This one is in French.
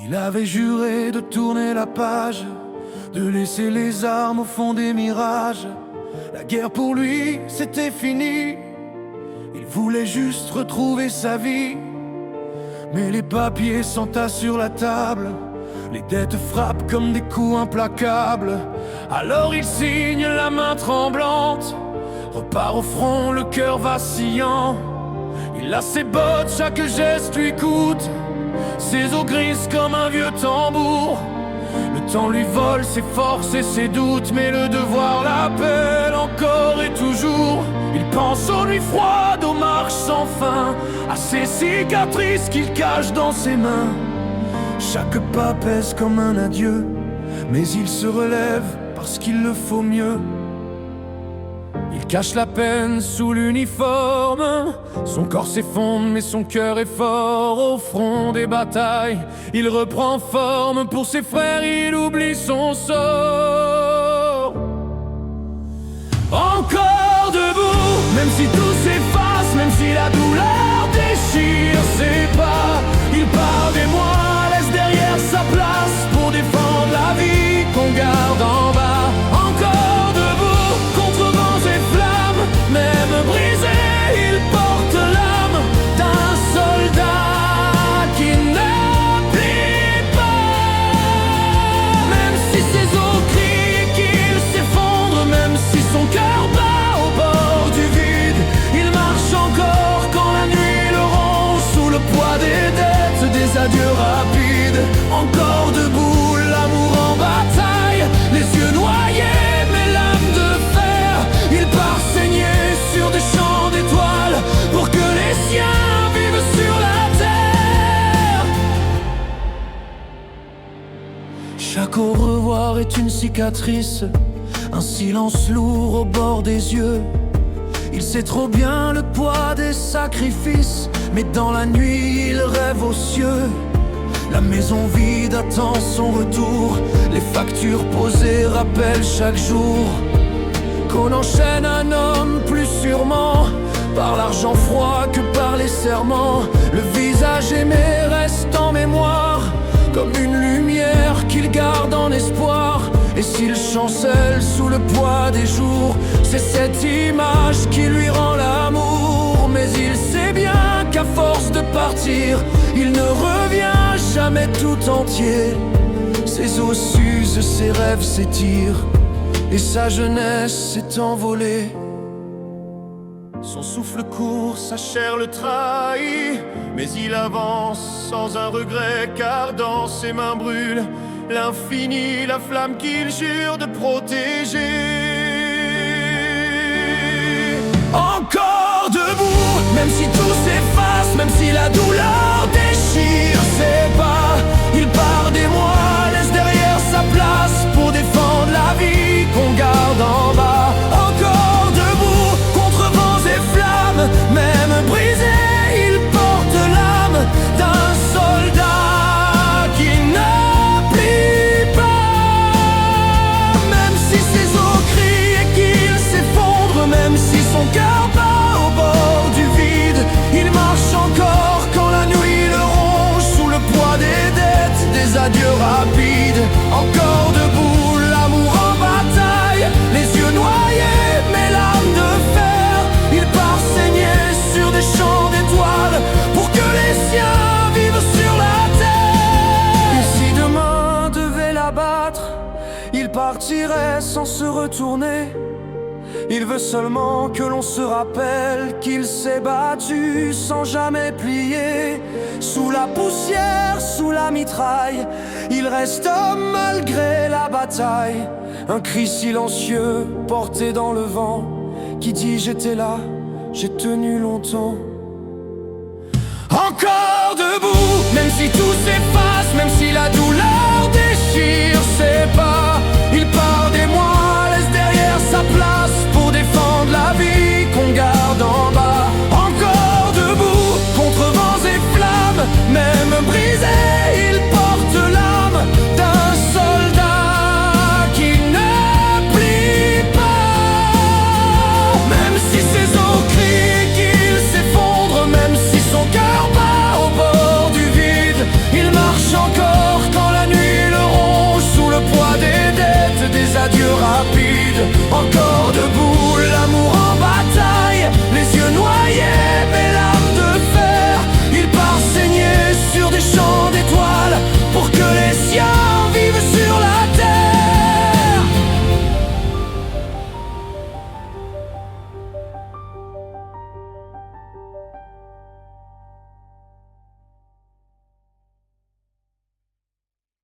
Il avait juré de tourner la page, de laisser les armes au fond des mirages. La guerre pour lui, c'était fini. Il voulait juste retrouver sa vie. Mais les papiers s'entassent sur la table, les dettes frappent comme des coups implacables. Alors il signe la main tremblante, repart au front, le cœur vacillant. Il a ses bottes, chaque geste lui coûte, ses os grises comme un vieux tambour. Le temps lui vole ses forces et ses doutes, mais le devoir l'appelle encore et toujours. Il pense aux nuits froides, aux marches sans fin, à ces cicatrices qu'il cache dans ses mains. Chaque pas pèse comme un adieu, mais il se relève parce qu'il le faut mieux. Il cache la peine sous l'uniforme, son corps s'effondre mais son cœur est fort. Au front des batailles, il reprend forme, pour ses frères il oublie son sort. Encore debout, même si tout s'efface, même si la douleur déchire ses pas. Il part des mois, laisse derrière sa place, pour défendre la vie qu'on garde en bas. Encore debout, contre vents et flammes, même brisé, il porte l'âme d'un soldat qui ne plie pas. Même si ses os crient et qu'il s'effondre, même si son cœur bat au bord du vide, il marche encore quand la nuit le ronge, sous le poids des dettes, des adieux rapides. Encore debout, l'amour en bataille, les yeux noyés mais l'âme de fer. Il part saigner sur des champs d'étoiles pour que les siens vivent sur la terre. Chaque au revoir est une cicatrice, un silence lourd au bord des yeux. Il sait trop bien le poids des sacrifices, mais dans la nuit il rêve aux cieux. La maison vide attend son retour, les factures posées rappellent chaque jour qu'on enchaîne un homme plus sûrement par l'argent froid que par les serments. Le visage aimé reste en mémoire comme une lumière qu'il garde en espoir. Et s'il chancelle sous le poids des jours, c'est cette image qui lui rend l'amour. Mais il sait bien qu'à force de partir, il ne revient jamais tout entier. Ses os s'usent, ses rêves s'étirent, et sa jeunesse s'est envolée. Son souffle court, sa chair le trahit, mais il avance sans un regret, car dans ses mains brûle l'infini, la flamme qu'il jure de protéger. Encore debout, même si tout s'efface, même si la douleur déchire ses pas. Il part des mois, laisse derrière sa place, pour défendre la vie qu'on garde en bas. Encore debout, contre vents et flammes, même brisé, il porte l'âme d'un soldat qui ne plie pas. Même si ses os crient et qu'il s'effondre, même si son cœur bat au bord du vide, il marche encore quand la nuit le ronge, sous le poids des dettes, des adieux rapides. Encore debout, l'amour en bataille, les yeux noyés mais l'âme de fer. Il part saigner sur des champs d'étoiles pour que les siens vivent sur la terre. Et si demain devait l'abattre, il partirait sans se retourner. Il veut seulement que l'on se rappelle qu'il s'est battu sans jamais plier. Sous la poussière, sous la mitraille, il reste homme malgré la bataille. Un cri silencieux porté dans le vent qui dit j'étais là, j'ai tenu longtemps. Encore debout, même si tout s'efface, même si la douleur déchire ses pas.